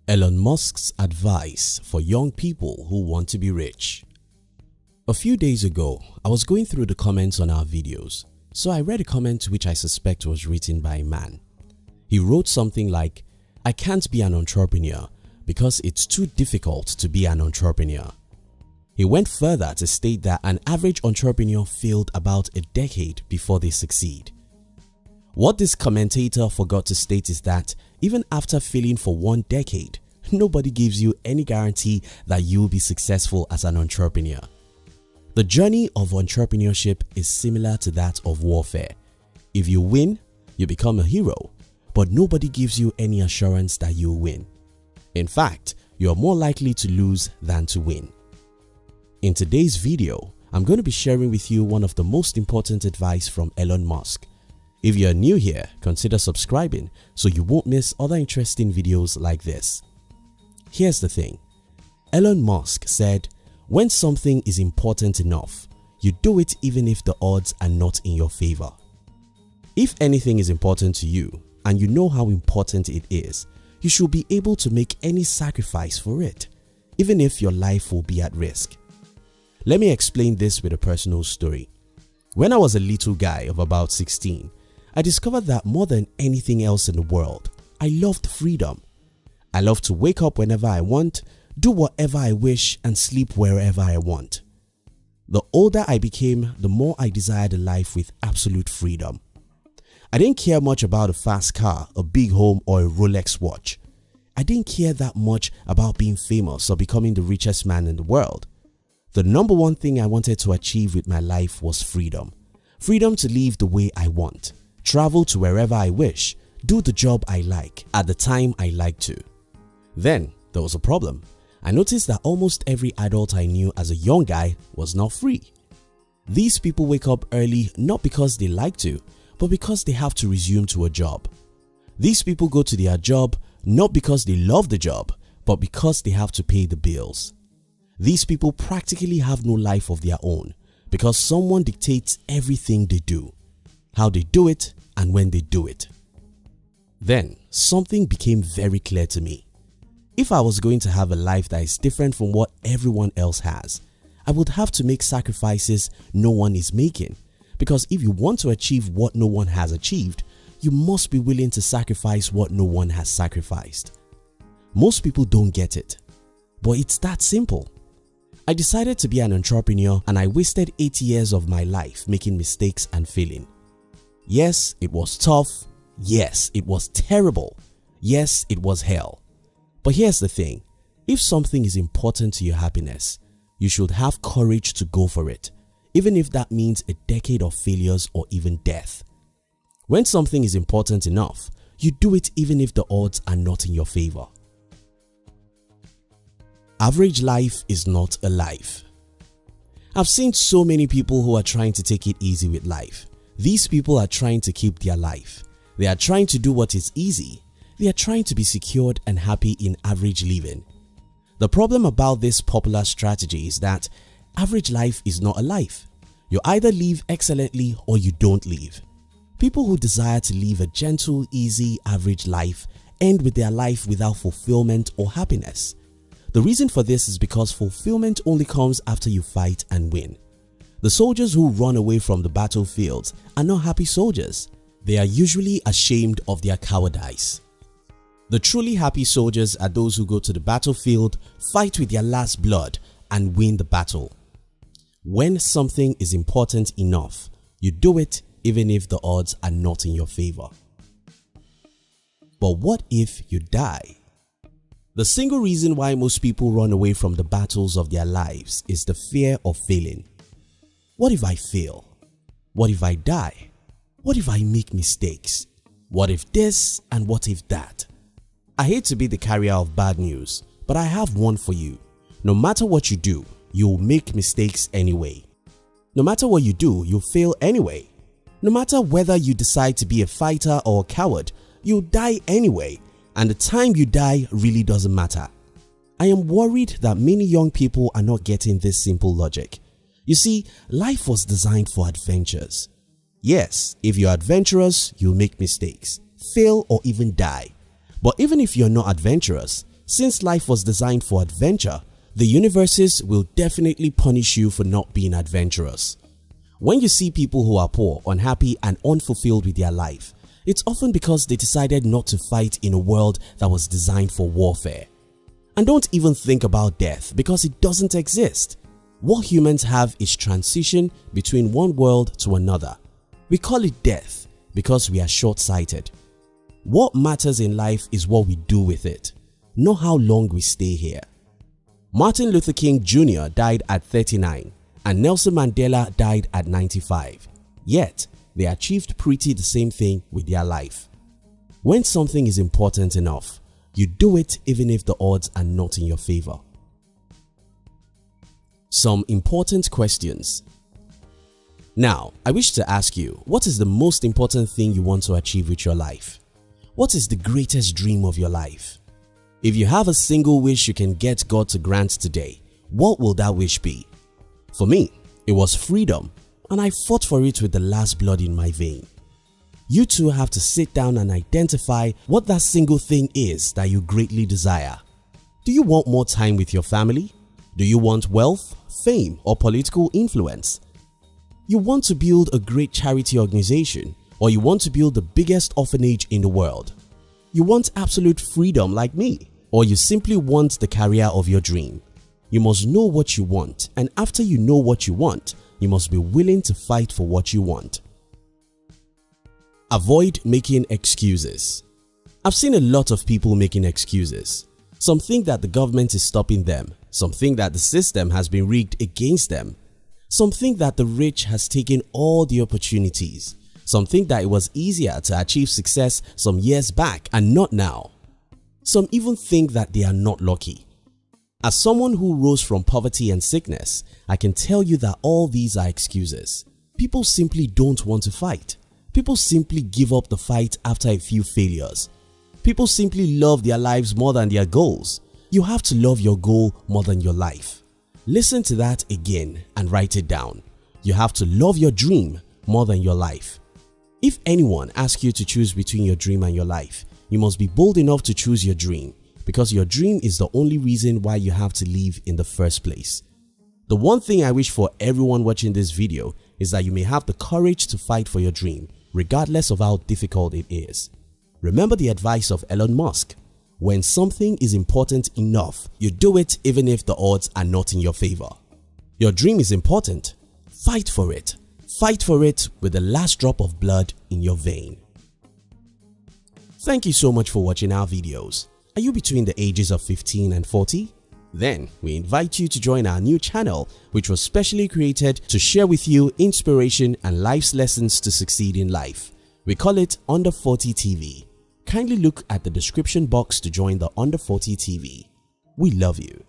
Elon Musk's advice for young people who want to be rich. A few days ago, I was going through the comments on our videos, so I read a comment which I suspect was written by a man. He wrote something like, "I can't be an entrepreneur because it's too difficult to be an entrepreneur." He went further to state that an average entrepreneur failed about a decade before they succeed. What this commentator forgot to state is that even after failing for 1 decade, nobody gives you any guarantee that you will be successful as an entrepreneur. The journey of entrepreneurship is similar to that of warfare. If you win, you become a hero, but nobody gives you any assurance that you'll win. In fact, you are more likely to lose than to win. In today's video, I'm going to be sharing with you one of the most important advice from Elon Musk. If you are new here, consider subscribing so you won't miss other interesting videos like this. Here's the thing. Elon Musk said, when something is important enough, you do it even if the odds are not in your favor. If anything is important to you and you know how important it is, you should be able to make any sacrifice for it, even if your life will be at risk. Let me explain this with a personal story. When I was a little guy of about 16, I discovered that more than anything else in the world, I loved freedom. I loved to wake up whenever I want, do whatever I wish, and sleep wherever I want. The older I became, the more I desired a life with absolute freedom. I didn't care much about a fast car, a big home, or a Rolex watch. I didn't care that much about being famous or becoming the richest man in the world. The number one thing I wanted to achieve with my life was freedom. Freedom to live the way I want, travel to wherever I wish, do the job I like at the time I like to. Then there was a problem. I noticed that almost every adult I knew as a young guy was not free. These people wake up early not because they like to, but because they have to resume to a job. These people go to their job not because they love the job, but because they have to pay the bills. These people practically have no life of their own because someone dictates everything they do, how they do it, and when they do it. Then something became very clear to me. If I was going to have a life that is different from what everyone else has, I would have to make sacrifices no one is making, because if you want to achieve what no one has achieved, you must be willing to sacrifice what no one has sacrificed. Most people don't get it, but it's that simple. I decided to be an entrepreneur and I wasted 8 years of my life making mistakes and failing. Yes, it was tough. Yes, it was terrible. Yes, it was hell. But here's the thing. If something is important to your happiness, you should have courage to go for it, even if that means a decade of failures or even death. When something is important enough, you do it even if the odds are not in your favor. Average life is not a life. I've seen so many people who are trying to take it easy with life. These people are trying to keep their life. They are trying to do what is easy. They are trying to be secured and happy in average living. The problem about this popular strategy is that average life is not a life. You either live excellently or you don't live. People who desire to live a gentle, easy, average life end with their life without fulfillment or happiness. The reason for this is because fulfillment only comes after you fight and win. The soldiers who run away from the battlefields are not happy soldiers. They are usually ashamed of their cowardice. The truly happy soldiers are those who go to the battlefield, fight with their last blood, and win the battle. When something is important enough, you do it even if the odds are not in your favor. But what if you die? The single reason why most people run away from the battles of their lives is the fear of failing. What if I fail? What if I die? What if I make mistakes? What if this and what if that? I hate to be the carrier of bad news, but I have one for you. No matter what you do, you'll make mistakes anyway. No matter what you do, you'll fail anyway. No matter whether you decide to be a fighter or a coward, you'll die anyway. And the time you die really doesn't matter. I am worried that many young people are not getting this simple logic. You see, life was designed for adventures. Yes, if you're adventurous, you'll make mistakes, fail, or even die. But even if you're not adventurous, since life was designed for adventure, the universes will definitely punish you for not being adventurous. When you see people who are poor, unhappy and unfulfilled with their life, it's often because they decided not to fight in a world that was designed for warfare. And don't even think about death because it doesn't exist. What humans have is transition between one world to another. We call it death because we are short-sighted. What matters in life is what we do with it, not how long we stay here. Martin Luther King Jr. died at 39 and Nelson Mandela died at 95. Yet, they achieved pretty the same thing with their life. When something is important enough, you do it even if the odds are not in your favor. Some important questions. Now, I wish to ask you, what is the most important thing you want to achieve with your life? What is the greatest dream of your life? If you have a single wish you can get God to grant today, what will that wish be? For me, it was freedom, and I fought for it with the last blood in my vein. You too have to sit down and identify what that single thing is that you greatly desire. Do you want more time with your family? Do you want wealth, fame, or political influence? You want to build a great charity organization, or you want to build the biggest orphanage in the world? You want absolute freedom like me, or you simply want the career of your dream? You must know what you want, and after you know what you want, you must be willing to fight for what you want. Avoid making excuses. I've seen a lot of people making excuses. Some think that the government is stopping them. Some think that the system has been rigged against them. Some think that the rich has taken all the opportunities. Some think that it was easier to achieve success some years back and not now. Some even think that they are not lucky. As someone who rose from poverty and sickness, I can tell you that all these are excuses. People simply don't want to fight. People simply give up the fight after a few failures. People simply love their lives more than their goals. You have to love your goal more than your life. Listen to that again and write it down. You have to love your dream more than your life. If anyone asks you to choose between your dream and your life, you must be bold enough to choose your dream, because your dream is the only reason why you have to live in the first place. The one thing I wish for everyone watching this video is that you may have the courage to fight for your dream, regardless of how difficult it is. Remember the advice of Elon Musk: when something is important enough, you do it even if the odds are not in your favor. Your dream is important. Fight for it. Fight for it with the last drop of blood in your vein. Thank you so much for watching our videos. Are you between the ages of 15 and 40? Then we invite you to join our new channel, which was specially created to share with you inspiration and life's lessons to succeed in life. We call it Under 40 TV. Kindly look at the description box to join the Under 40 TV. We love you.